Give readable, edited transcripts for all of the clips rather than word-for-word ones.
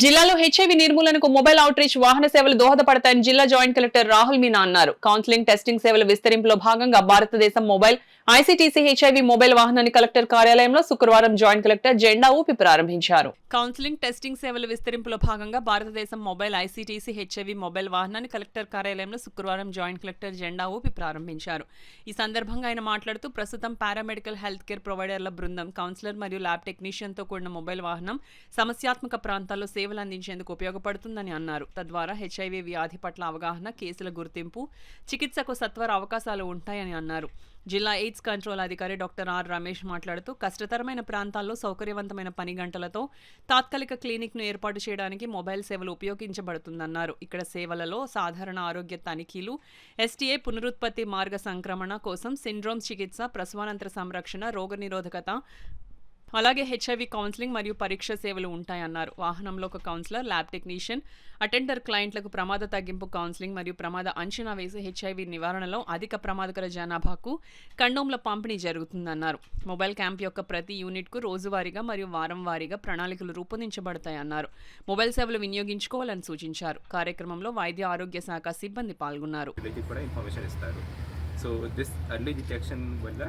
జిల్లాలో హెచ్ఐవి నిర్మూలనకు mobile out reach వాహన సేవలు దోహదపడతాయని జిల్లా జాయింట్ కలెక్టర్ రాహుల్ మీనా అన్నారు. కౌన్సిలింగ్ టెస్టింగ్ సేవల విస్తరింపులో భాగంగా భారతదేశం మొబైల్ ఐసీటీసీ హెచ్ఐవి మొబైల్ వాహనాన్ని కలెక్టర్ కార్యాలయంలో శుక్రవారం జాయింట్ కలెక్టర్ జెండా ఊపి ప్రారంభించారు. కౌన్సిలింగ్ టెస్టింగ్ సేవల విస్తరింపులో భాగంగా భారతదేశం మొబైల్ ఐసీటీసీ హెచ్ఐవి మొబైల్ వాహనాన్ని కలెక్టర్ కార్యాలయంలో శుక్రవారం జాయింట్ కలెక్టర్ జెండా ఊపి ప్రారంభించారు. ఈ సందర్భంగా ఆయన మాట్లాడుతూ ప్రస్తుతం పారామెడికల్ హెల్త్ కేర్ ప్రొవైడర్ల బృందం కౌన్సిలర్ మరియు ల్యాబ్ టెక్నీషియన్ తో కూడిన మొబైల్ వాహనం సమస్యాత్మక ప్రాంతాల్లో సేవలు అందించేందుకు ఉపయోగపడుతుందని అన్నారు. తద్వారా హెచ్ఐవి వ్యాధి పట్ల అవగాహన, కేసుల గుర్తింపు, చికిత్సకు సత్వర అవకాశాలు ఉంటాయని అన్నారు. జిల్లా ఎయిడ్స్ కంట్రోల్ అధికారి డాక్టర్ ఆర్ రమేష్ మాట్లాడుతూ కష్టతరమైన ప్రాంతాల్లో సౌకర్యవంతమైన పని గంటలతో తాత్కాలిక క్లినిక్ ను ఏర్పాటు చేయడానికి మొబైల్ సేవలు ఉపయోగించబడుతుందన్నారు. ఇక్కడ సేవలలో సాధారణ ఆరోగ్య తనిఖీలు, ఎస్టీఏ పునరుత్పత్తి మార్గ సంక్రమణ కోసం సిండ్రోమ్ చికిత్స, ప్రసవానంతర సంరక్షణ, రోగనిరోధకత, అలాగే హెచ్ఐవి కౌన్సిలింగ్ మరియు పరీక్ష సేవలు ఉంటాయన్నారు. వాహనంలో ఒక కౌన్సిలర్, ల్యాబ్ టెక్నీషియన్, అటెండర్ క్లయింట్లకు ప్రమాద తగ్గింపు కౌన్సిలింగ్ మరియు ప్రమాద అంచనా వేసి హెచ్ఐవి నివారణలో అధిక ప్రమాదకర జనాభాకు కండోమ్ల పంపిణీ జరుగుతుందన్నారు. మొబైల్ క్యాంప్ యొక్క ప్రతి యూనిట్కు రోజువారీగా మరియు వారం వారీగా ప్రణాళికలు రూపొందించబడతాయన్నారు. మొబైల్ సేవలు వినియోగించుకోవాలని సూచించారు. కార్యక్రమంలో వైద్య ఆరోగ్య శాఖ సిబ్బంది పాల్గొన్నారు. సో దిస్ ఎర్లీ డిటెక్షన్ వల్ల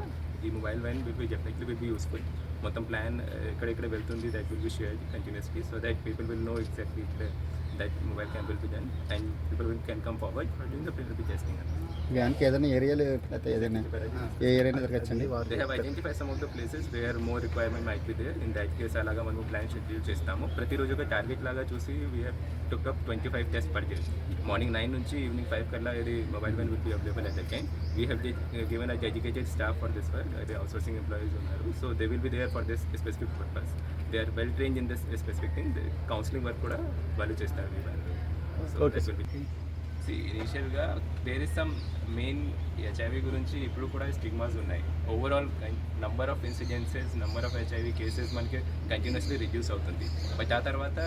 ఈ mobile van will be useful. మొత్తం ప్లాన్ ఎక్కడెక్కడ వెళ్తుంది that will be shared continuously so that people will know exactly that mobile camp will be done and people can come forward for doing the preventive testing. వ్యాన్కి ఏదైనా ఏరియాలో ఏ ఏరియాలో జరగచ్చండి? They have identify some of the places where more requirement might be there. In that case అలాగా మనం plan schedule చేస్తాము. ప్రతిరోజు ఒక టార్గెట్ లాగా చూసి we have took up 25 test per day. Morning 9 నుంచి ఈవినింగ్ 5 కల్లా ఇది mobile van will be available at that time. We have given a dedicated staff for this work. అది అవుట్సోర్సింగ్ ఎంప్లాయీస్ ఉన్నారు. So they will be there for this specific purpose. They are well trained in this specific thing. Counselling work కూడా వాళ్ళు చేస్తారు. So this will be ఇనిషియల్గా there is some main HIV గురించి ఇప్పుడు కూడా stigmas ఉన్నాయి. Overall number of incidences, number of HIV cases మనకి continuously reduce అవుతుంది. బట్ ఆ తర్వాత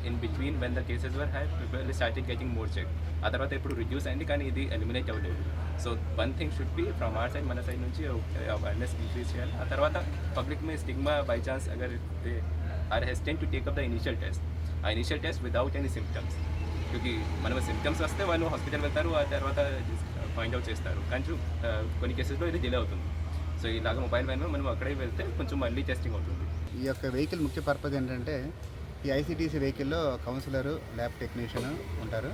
in between when the cases were high people started getting more check. ఆ తర్వాత ఇప్పుడు రిడ్యూస్ అయింది కానీ ఇది ఎలిమినేట్ అవ్వలేదు. So one thing should be from our side, మన సైడ్ నుంచి అవేర్నెస్ ఇంక్రీజ్ చేయాలి. ఆ తర్వాత పబ్లిక్ में స్టిగ్మా బై ఛాన్స్ అగర్ they are hesitant to take up the initial test, ఆ initial test without any symptoms. క్యూకి మనం సిమ్టమ్స్ వస్తే వాళ్ళు హాస్పిటల్ వెళ్తారు, ఆ తర్వాత ఫైండ్ అవుట్ చేస్తారు. కానీ కొన్ని కేసెస్లో ఇది డిలే అవుతుంది. సో ఇలాగ మొబైల్ వ్యాన్ మనం అక్కడే వెళ్తే కొంచెం మళ్ళీ టెస్టింగ్ అవుతుంది. ఈ యొక్క వెహికల్ ముఖ్య పర్పస్ ఏంటంటే ఈ ఐసీటీసీ వెహికల్లో కౌన్సిలరు, ల్యాబ్ టెక్నీషియన్ ఉంటారు.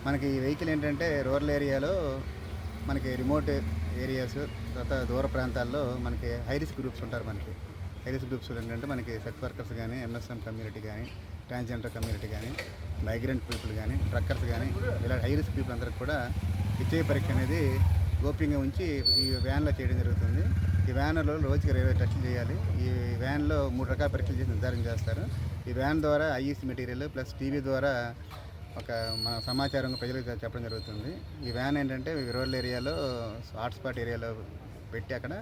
మనకి ఈ వెహికల్ ఏంటంటే రూరల్ ఏరియాలో, మనకి రిమోట్ ఏరియాస్, తర్వాత దూర ప్రాంతాల్లో మనకి హై రిస్క్ గ్రూప్స్ ఉంటారు. మనకి హై రిస్క్ గ్రూప్స్ ఏంటంటే మనకి సెక్స్ వర్కర్స్ కానీ, ఎంఎస్ఎం కమ్యూనిటీ కానీ, ట్రాన్స్జెండర్ కమ్యూనిటీ కానీ, మైగ్రెంట్ పీపుల్ కానీ, ట్రక్కర్స్ కానీ, ఇలా హై రిస్క్ పీపుల్ అందరికి కూడా హెచ్ఐవి పరీక్ష అనేది గోప్యంగా ఉంచి ఈ వ్యాన్లో చేయడం జరుగుతుంది. ఈ వ్యాన్లో రోజుకి 20 టెస్టులు చేయాలి. ఈ వ్యాన్లో 3 రకాల పరీక్షలు చేసి నిర్ధారణ చేస్తారు. ఈ వ్యాన్ ద్వారా ఐఈసీ మెటీరియల్ ప్లస్ టీవీ ద్వారా ఒక మన సమాచారం ప్రజలకు చెప్పడం జరుగుతుంది. ఈ వ్యాన్ ఏంటంటే రూరల్ ఏరియాలో హాట్స్పాట్ ఏరియాలో పెట్టి అక్కడ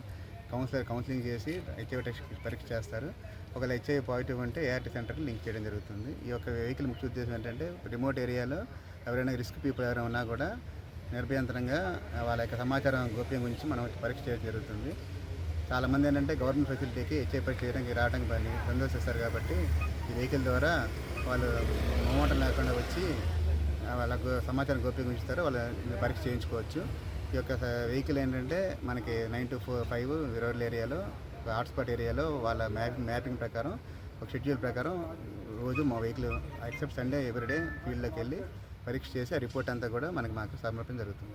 కౌన్సిలింగ్ చేసి హెచ్ఐవి టెస్ట్ పరీక్ష చేస్తారు. ఒకవేళ హెచ్ఐవి పాజిటివ్ ఉంటే ఏఆర్టీ సెంటర్కి లింక్ చేయడం జరుగుతుంది. ఈ యొక్క వెహికల్ ముఖ్య ఉద్దేశం ఏంటంటే రిమోట్ ఏరియాలో ఎవరైనా రిస్క్ పీపుల్ ఎవరైనా ఉన్నా కూడా నిర్భయంతరంగా వాళ్ళ యొక్క సమాచారం గోప్యంగా ఉంచి మనం పరీక్ష చేయడం జరుగుతుంది. చాలామంది ఏంటంటే గవర్నమెంట్ ఫెసిలిటీకి హెచ్ఐవి పరీక్ష చేయడానికి రావడానికి పని సందర్శిస్తారు. కాబట్టి ఈ వెహికల్ ద్వారా వాళ్ళు మొహమాటం లేకుండా వచ్చి వాళ్ళకు సమాచారం గోప్యంగా ఉంచుతారు, వాళ్ళ పరీక్ష చేయించుకోవచ్చు. ఈ యొక్క వెహికల్ ఏంటంటే మనకి 9 to 5 రూరల్ ఏరియాలో, హాట్స్పాట్ ఏరియాలో వాళ్ళ మ్యాపింగ్ ప్రకారం, ఒక షెడ్యూల్ ప్రకారం రోజు మా వెహికల్ ఎక్సెప్ట్ సండే ఎవ్రీడే ఫీల్డ్లోకి వెళ్ళి పరీక్ష చేసి ఆ రిపోర్ట్ అంతా కూడా మాకు సమర్పణ జరుగుతుంది.